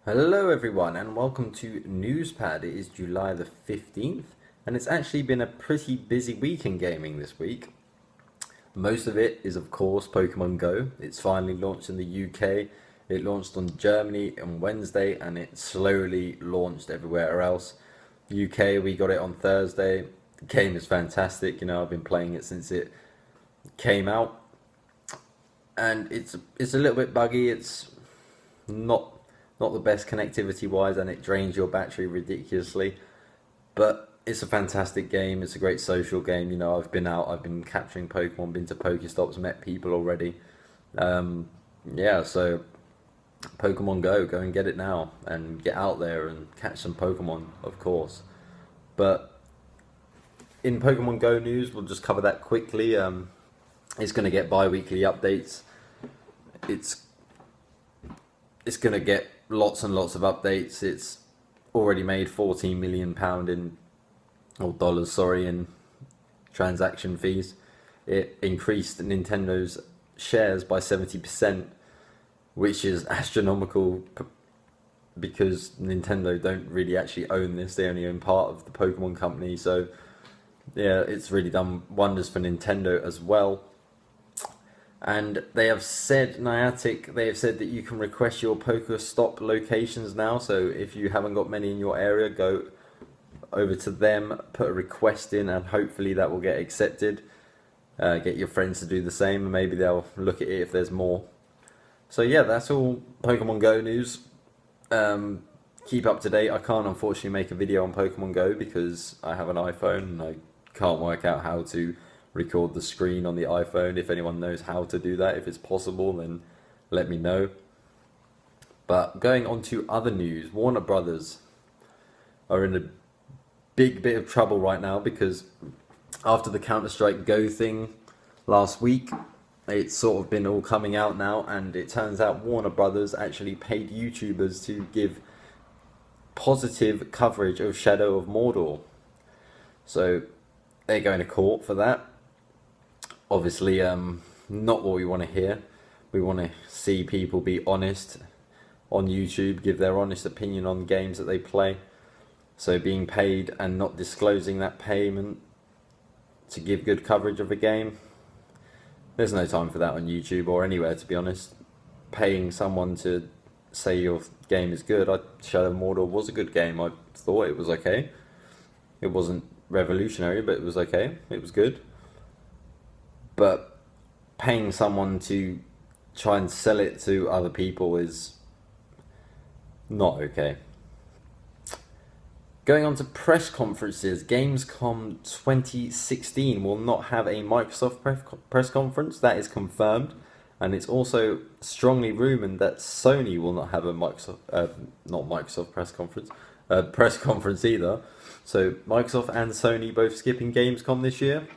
Hello everyone and welcome to NewsPad. It is July the 15th and it's actually been a pretty busy week in gaming this week. Most of it is of course Pokemon Go. It's finally launched in the UK. It launched on Germany on Wednesday and it slowly launched everywhere else. UK we got it on Thursday. The game is fantastic, I've been playing it since it came out and it's a little bit buggy. It's not not the best connectivity wise and it drains your battery ridiculously, but it's a fantastic game. It's a great social game. I've been out, I've been capturing Pokemon, been to Pokestops, met people already. Yeah, so Pokemon Go, go and get it now and get out there and catch some Pokemon, of course. But in Pokemon Go news, we'll just cover that quickly. It's going to get bi-weekly updates. It's it's going to get lots and lots of updates. It's already made £14 million or dollars, sorry, in transaction fees. It increased Nintendo's shares by 70%, which is astronomical because Nintendo don't really actually own this. They only own part of the Pokemon company. So yeah, it's really done wonders for Nintendo as well. And they have said, Niantic, they have said that you can request your Pokestop locations now. So if you haven't got many in your area, go over to them, put a request in, and hopefully that will get accepted. Get your friends to do the same, and maybe they'll look at it if there's more. So yeah, that's all Pokemon Go news. Keep up to date. I can't unfortunately make a video on Pokemon Go because I have an iPhone and I can't work out how to record the screen on the iPhone. If anyone knows how to do that, if it's possible, then let me know. But going on to other news, Warner Brothers are in a big bit of trouble right now because after the Counter-Strike Go thing last week, it's sort of been all coming out now, and it turns out Warner Brothers actually paid YouTubers to give positive coverage of Shadow of Mordor. So they're going to court for that. Obviously, not what we want to hear. We want to see people be honest on YouTube, give their honest opinion on games that they play. So being paid and not disclosing that payment to give good coverage of a game, there's no time for that on YouTube or anywhere, to be honest. Paying someone to say your game is good. Shadow of Mordor was a good game. I thought it was okay. It wasn't revolutionary, but it was okay. It was good. But paying someone to try and sell it to other people is not okay. Going on to press conferences, Gamescom 2016 will not have a Microsoft press conference. That is confirmed. And it's also strongly rumoured that Sony will not have a not Microsoft press conference either. So Microsoft and Sony both skipping Gamescom this year.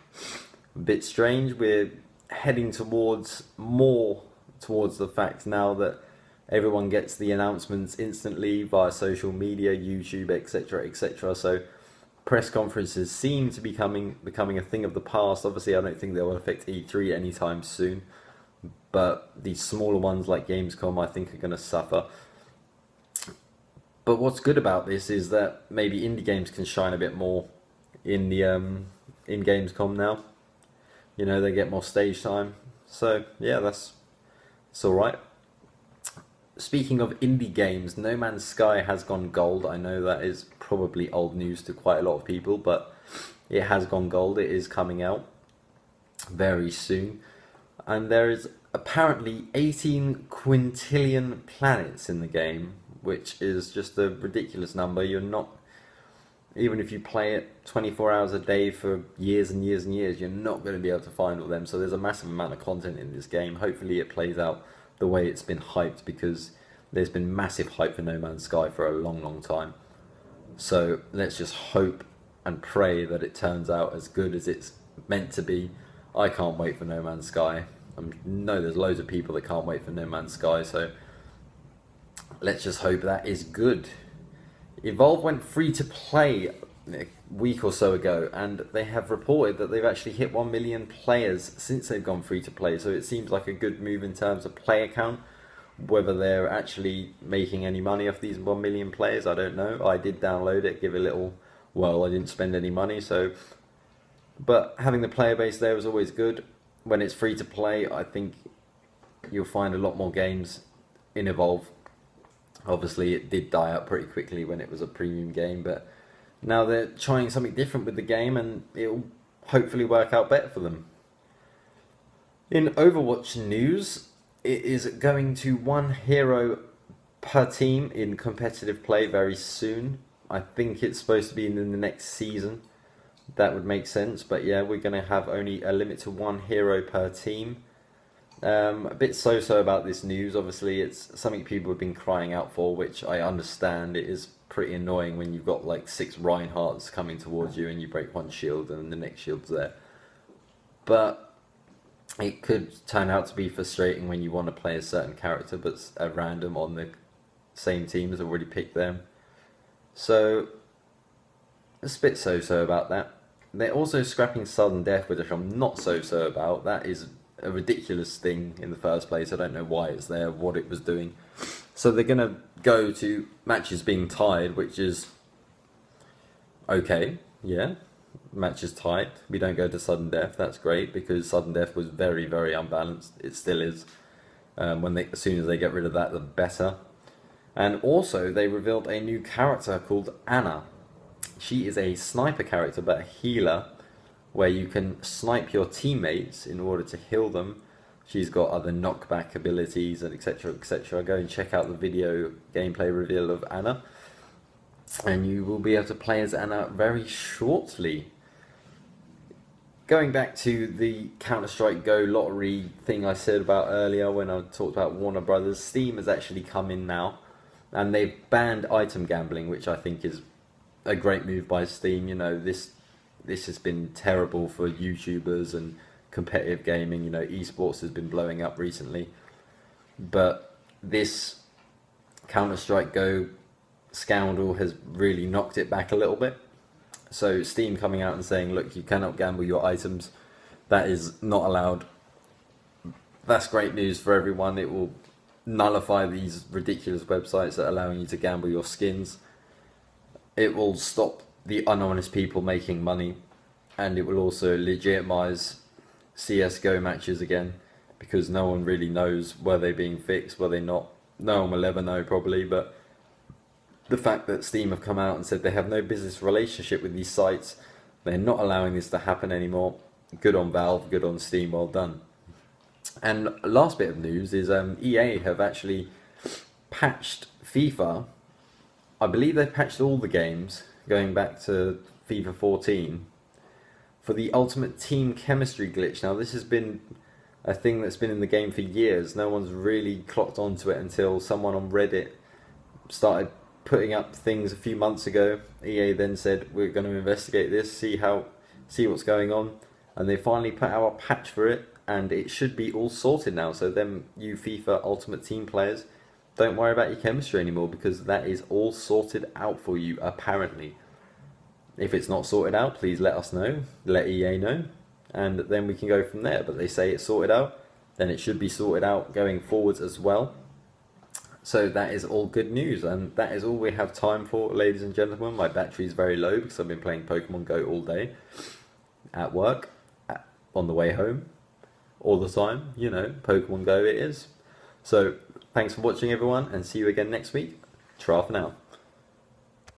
A bit strange. We're heading towards the fact now that everyone gets the announcements instantly via social media, YouTube, etc., etc. So press conferences seem to be becoming a thing of the past. Obviously, I don't think they will affect E3 anytime soon, but these smaller ones like Gamescom, I think, are going to suffer. But what's good about this is that maybe indie games can shine a bit more in the in Gamescom now. They get more stage time. So yeah, it's all right. Speaking of indie games, No Man's Sky has gone gold. I know that is probably old news to quite a lot of people, but it has gone gold. It is coming out very soon. And there is apparently 18 quintillion planets in the game, which is just a ridiculous number. You're not, even if you play it 24 hours a day for years and years and years, you're not going to be able to find all them. So there's a massive amount of content in this game. Hopefully it plays out the way it's been hyped, because there's been massive hype for No Man's Sky for a long, long time. So let's just hope and pray that it turns out as good as it's meant to be. I can't wait for No Man's Sky. I know there's loads of people that can't wait for No Man's Sky, so let's just hope that is good. Evolve went free to play a week or so ago, and they have reported that they've actually hit 1 million players since they've gone free to play. So it seems like a good move in terms of player count. Whether they're actually making any money off these 1 million players, I don't know. I did download it, give it a little, well, I didn't spend any money, so, but having the player base there was always good. When it's free to play, I think you'll find a lot more games in Evolve. Obviously, it did die out pretty quickly when it was a premium game, but now they're trying something different with the game, and it'll hopefully work out better for them. In Overwatch news, it is going to 1 hero per team in competitive play very soon. I think it's supposed to be in the next season. That would make sense, but yeah, we're going to have only a limit to 1 hero per team. A bit so-so about this news. Obviously, it's something people have been crying out for, which I understand. It is pretty annoying when you've got like 6 Reinhardts coming towards you and you break one shield and the next shield's there. But it could turn out to be frustrating when you want to play a certain character, but a random on the same team has already picked them. So it's a bit so-so about that. They're also scrapping sudden death, which I'm not so-so about. That is a ridiculous thing in the first place. I don't know why it's there, what it was doing. So they're going to go to matches being tied, which is okay, yeah. Matches tied. We don't go to sudden death. That's great, because sudden death was very, very unbalanced. It still is. As soon as they get rid of that, the better. And also, they revealed a new character called Anna. She is a sniper character, but a healer, where you can snipe your teammates in order to heal them. She's got other knockback abilities and etc, etc. Go and check out the video gameplay reveal of Anna, and you will be able to play as Anna very shortly. Going back to the Counter-Strike Go lottery thing I said about earlier when I talked about Warner Brothers, Steam has actually come in now, and they've banned item gambling, which I think is a great move by Steam. You know, this has been terrible for YouTubers and competitive gaming. You know, esports has been blowing up recently, but this Counter-Strike Go scandal has really knocked it back a little bit. So Steam coming out and saying, look, you cannot gamble your items. That is not allowed. That's great news for everyone. It will nullify these ridiculous websites that are allowing you to gamble your skins. It will stop the unhonest people making money, and it will also legitimize CSGO matches again, because no one really knows were they being fixed, were they not. No one will ever know probably, but the fact that Steam have come out and said they have no business relationship with these sites, they're not allowing this to happen anymore. Good on Valve, good on Steam, well done. And last bit of news is EA have actually patched FIFA. I believe they've patched all the games going back to FIFA 14 for the Ultimate Team Chemistry glitch. Now, this has been a thing that's been in the game for years. No one's really clocked onto it until someone on Reddit started putting up things a few months ago. EA then said, we're going to investigate this, see what's going on, and they finally put out a patch for it, and it should be all sorted now. So then, you FIFA Ultimate Team players, don't worry about your chemistry anymore, because that is all sorted out for you, apparently. If it's not sorted out, please let us know, let EA know, and then we can go from there. But they say it's sorted out, then it should be sorted out going forwards as well. So that is all good news, and that is all we have time for, ladies and gentlemen. My battery is very low because I've been playing Pokemon Go all day, at work, on the way home, all the time. You know, Pokemon Go it is. So thanks for watching, everyone, and see you again next week. Ta-ra for now.